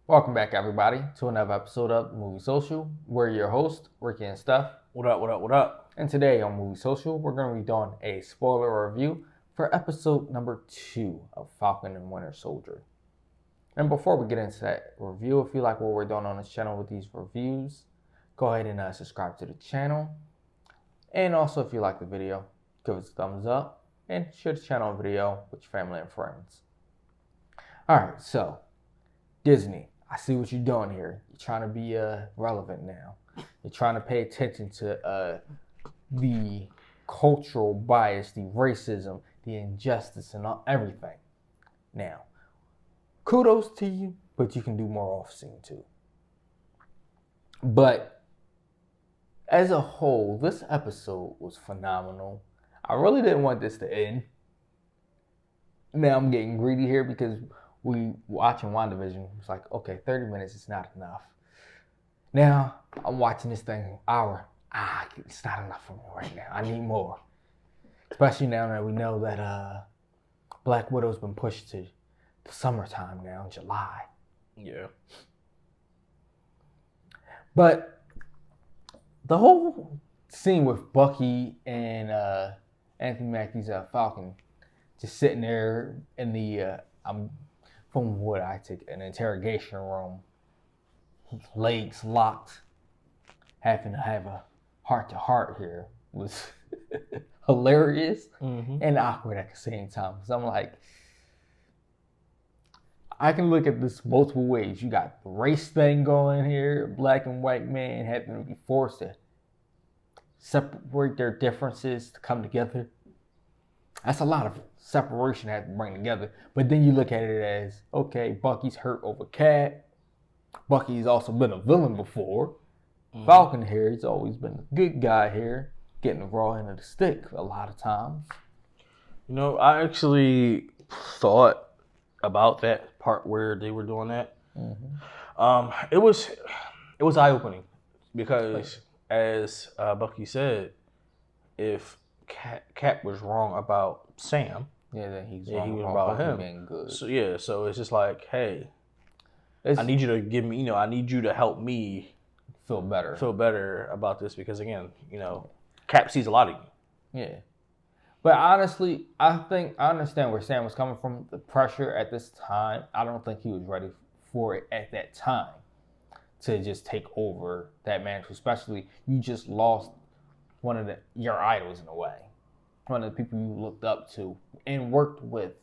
Welcome back, everybody, to another episode of Movie Social. We're your hosts, Ricky and Steph. What up, what up, what up? And today on Movie Social, we're going to be doing a spoiler review for episode number 2 of Falcon and Winter Soldier. And before we get into that review, if you like what we're doing on this channel with these reviews, go ahead and subscribe to the channel. And also, if you like the video, give us a thumbs up and share the channel video with your family and friends. Alright, so Disney, I see what you're doing here. You're trying to be relevant now. You're trying to pay attention to the cultural bias, the racism, the injustice, and everything. Now, kudos to you, but you can do more off scene too. But as a whole, this episode was phenomenal. I really didn't want this to end. Now I'm getting greedy here because we watching WandaVision. It's like, okay, 30 minutes is not enough. Now I'm watching this thing an hour. It's not enough for me right now. I need more. Especially now that we know that Black Widow's been pushed to the summertime now, July. Yeah. But the whole scene with Bucky and Anthony Mackie's Falcon just sitting there in the from what I take an interrogation room, legs locked, having to have a heart-to-heart here was hilarious and awkward at the same time. So I'm like, I can look at this multiple ways. You got the race thing going here, black and white man having to be forced to separate their differences to come together. That's a lot of separation to have to bring together. But then you look at it as, okay, Bucky's hurt over Cap. Bucky's also been a villain before. Falcon here, he's always been a good guy here, getting the raw end of the stick a lot of times. You know, I actually thought about that part where they were doing that. It was eye-opening because, as Bucky said, if Cap was wrong about Sam, then he was about him being good. So it's just like, hey, I need you to give me, I need you to help me feel better about this because, again, Cap sees a lot of you. Yeah. But honestly, I understand where Sam was coming from. The pressure at this time, I don't think he was ready for it at that time to just take over that mantle. Especially, you just lost one of your idols in a way. One of the people you looked up to and worked with.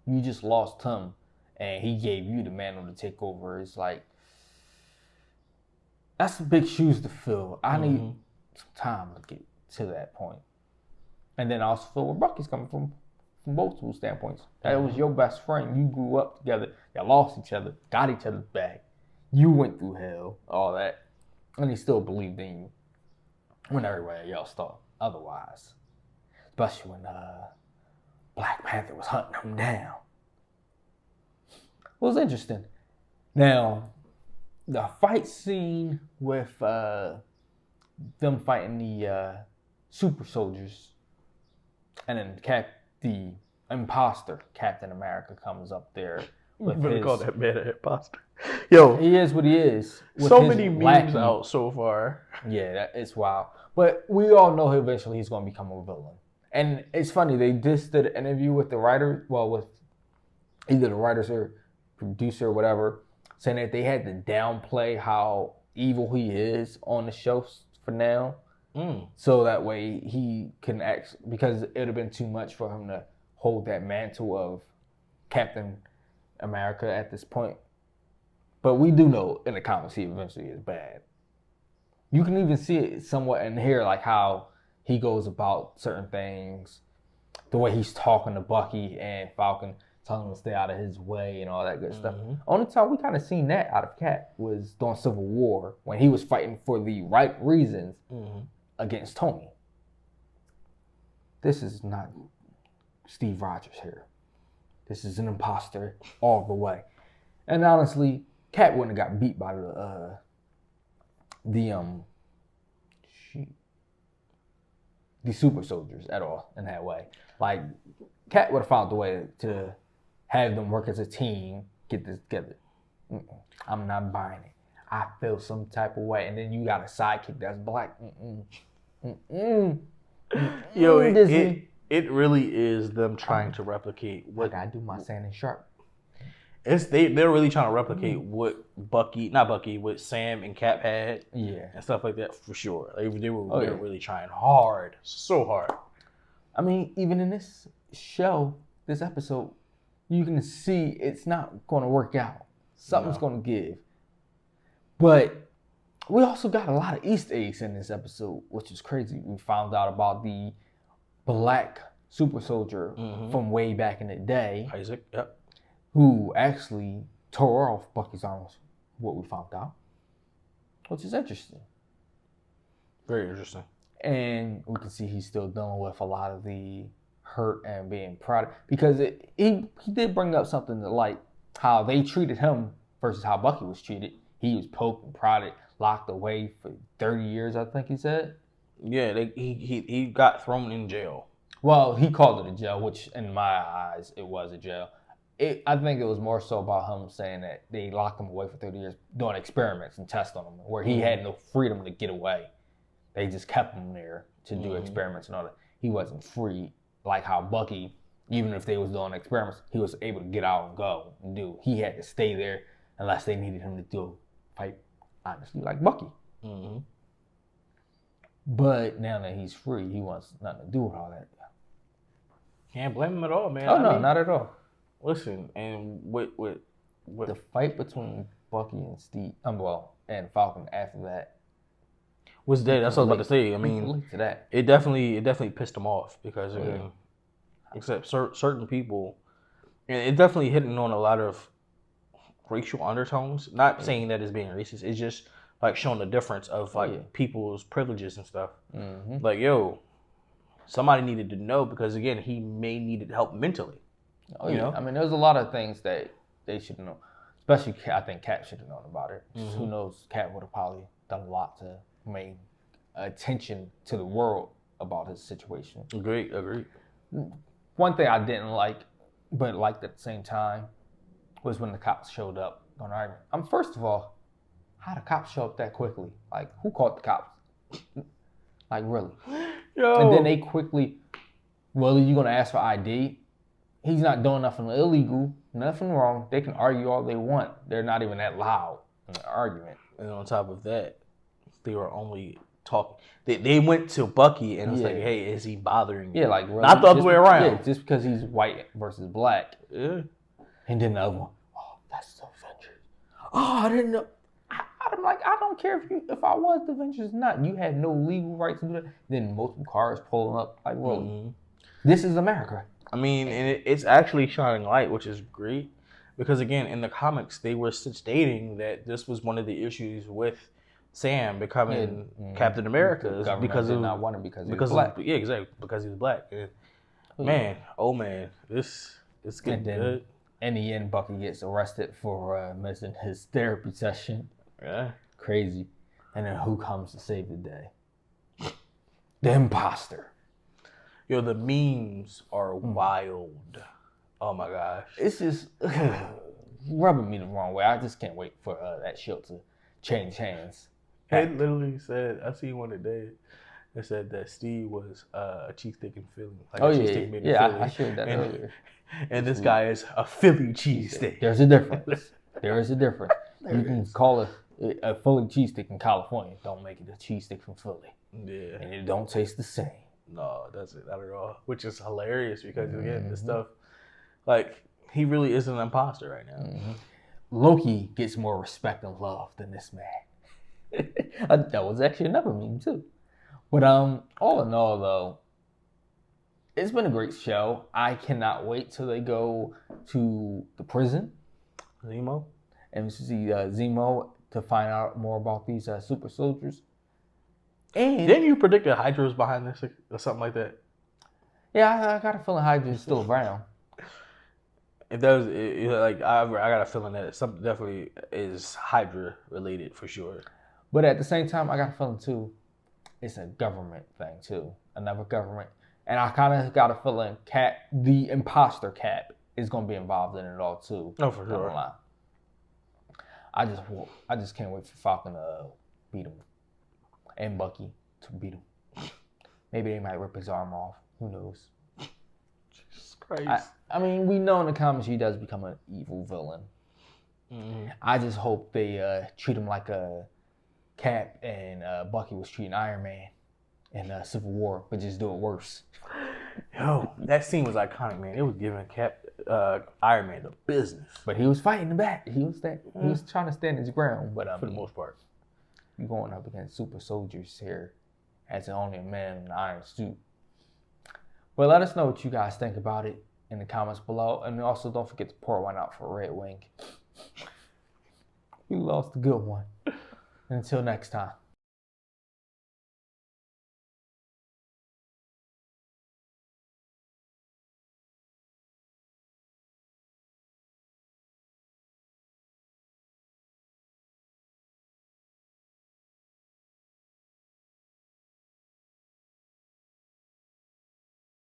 You just lost him, and he gave you the mantle to take over. It's like, that's big shoes to fill. I need some time to get to that point. And then I also feel where Bucky's coming from multiple standpoints. That was your best friend. You grew up together. You lost each other, got each other's back. You went through hell, all that. And he still believed in you when everybody else thought otherwise. Especially when Black Panther was hunting him down. It was interesting. Now, the fight scene with them fighting the super soldiers, and then the imposter Captain America comes up there. You better call that man an imposter. Yo, he is what he is. So many memes out so far. Yeah, it's wild. But we all know eventually he's going to become a villain. And it's funny, they just did an interview with the writer, with either the writers or producer or whatever, saying that they had to downplay how evil he is on the show for now. So that way he can act, because it would have been too much for him to hold that mantle of Captain America at this point. But we do know in the comics he eventually is bad. You can even see it somewhat in here, like how he goes about certain things, the way he's talking to Bucky and Falcon, telling him to stay out of his way and all that good stuff. Only time we kind of seen that out of Cap was during Civil War, when he was fighting for the right reasons against Tony. This is not Steve Rogers here. This is an imposter all the way. And honestly, Cap wouldn't have got beat by the super soldiers at all in that way. Like, Cap would have found a way to have them work as a team, get this together. I'm not buying it. I feel some type of way. And then you got a sidekick that's black. Yo, Disney. it really is them trying to replicate what I gotta do my Sand and Sharp. they're really trying to replicate what what Sam and Cap had, and stuff like that for sure. They were really trying hard, so hard. I mean, even in this show, this episode, you can see it's not going to work out. Something's going to give. But we also got a lot of Easter eggs in this episode, which is crazy. We found out about the black super soldier from way back in the day. Isaac, yep. Who actually tore off Bucky's arms, what we found out. Which is interesting. Very interesting. And we can see he's still dealing with a lot of the hurt and being proud. Because he did bring up something to like how they treated him versus how Bucky was treated. He was poked and prodded, locked away for 30 years, I think he said. Yeah, he got thrown in jail. Well, he called it a jail, which in my eyes, it was a jail. I think it was more so about him saying that they locked him away for 30 years doing experiments and tests on him where he had no freedom to get away. They just kept him there to do experiments and all that. He wasn't free like how Bucky, even if they was doing experiments, he was able to get out and go and do. He had to stay there unless they needed him to do fight, honestly, like Bucky. Mm-hmm. But now that he's free, he wants nothing to do with all that. Can't blame him at all, man. Oh, no, not at all. Listen, and with the fight between Bucky and Steve, and Falcon after that was dead. That's what I was about to say. I mean, it definitely pissed him off because except certain people, and it definitely hitting on a lot of racial undertones. Not saying that it's being racist. It's just like showing the difference of like people's privileges and stuff. Mm-hmm. Like, yo, somebody needed to know because again, he may needed help mentally. Oh, you know? I mean, there's a lot of things that they should know. Especially, I think Cap should have known about it. Who knows? Cap would have probably done a lot to make attention to the world about his situation. Agreed. One thing I didn't like, but liked at the same time, was when the cops showed up on argument. First of all, how the cops show up that quickly? Like, who called the cops? Like, really? Yo. And then they quickly, well, are you going to ask for ID? He's not doing nothing illegal, nothing wrong. They can argue all they want. They're not even that loud in the argument. And on top of that, they were only talking. They went to Bucky and was like, hey, is he bothering you? Yeah, like, really, not the other way around. Yeah, just because he's white versus black. Yeah. And then the other one, oh, that's the Avengers. Oh, I didn't know. I'm like, I don't care if I was the Avengers or not. You had no legal right to do that. Then multiple cars pulling up. Like, well, this is America. I mean, and it's actually shining light, which is great. Because, again, in the comics, they were stating that this was one of the issues with Sam becoming Captain America. Because did not want him because he was black. Yeah, exactly. Because he was black. And man, this getting good. In the end, Bucky gets arrested for missing his therapy session. Yeah. Crazy. And then who comes to save the day? The imposter. Yo, the memes are wild. Oh my gosh. It's just rubbing me the wrong way. I just can't wait for that show to change hands. It literally said, I see one today that said that Steve was a cheesesteak in Philly. Like cheesesteak made in Philly. I shared that earlier. And this guy is a Philly cheesesteak. There's a difference. You can call it a Philly cheesesteak in California. Don't make it a cheesesteak from Philly. Yeah. And it don't taste the same. No, that's it. Not at all. Which is hilarious because, again, this stuff, like, he really is an imposter right now. Mm-hmm. Loki gets more respect and love than this man. That was actually another meme, too. But all in all, though, it's been a great show. I cannot wait till they go to the prison. Zemo? And see Zemo to find out more about these super soldiers. And didn't you predict that Hydra was behind this or something like that? Yeah, I got a feeling Hydra's still around. If that was like, I got a feeling that something definitely is Hydra related for sure. But at the same time, I got a feeling too, it's a government thing too, another government, and I kind of got a feeling the imposter Cap is going to be involved in it all too. Oh, for sure. I just can't wait for Falcon to beat him and Bucky to beat him. Maybe they might rip his arm off. Who knows? Jesus Christ. I mean, we know in the comics he does become an evil villain. Mm-hmm. I just hope they treat him like a Cap and Bucky was treating Iron Man in Civil War, but just do it worse. Yo, that scene was iconic, man. It was giving Iron Man the business. But he was fighting back. He was trying to stand his ground. But For the most part. You're going up against super soldiers here as only a man in an iron suit. But let us know what you guys think about it in the comments below. And also don't forget to pour one out for Red Wing. We lost a good one. Until next time.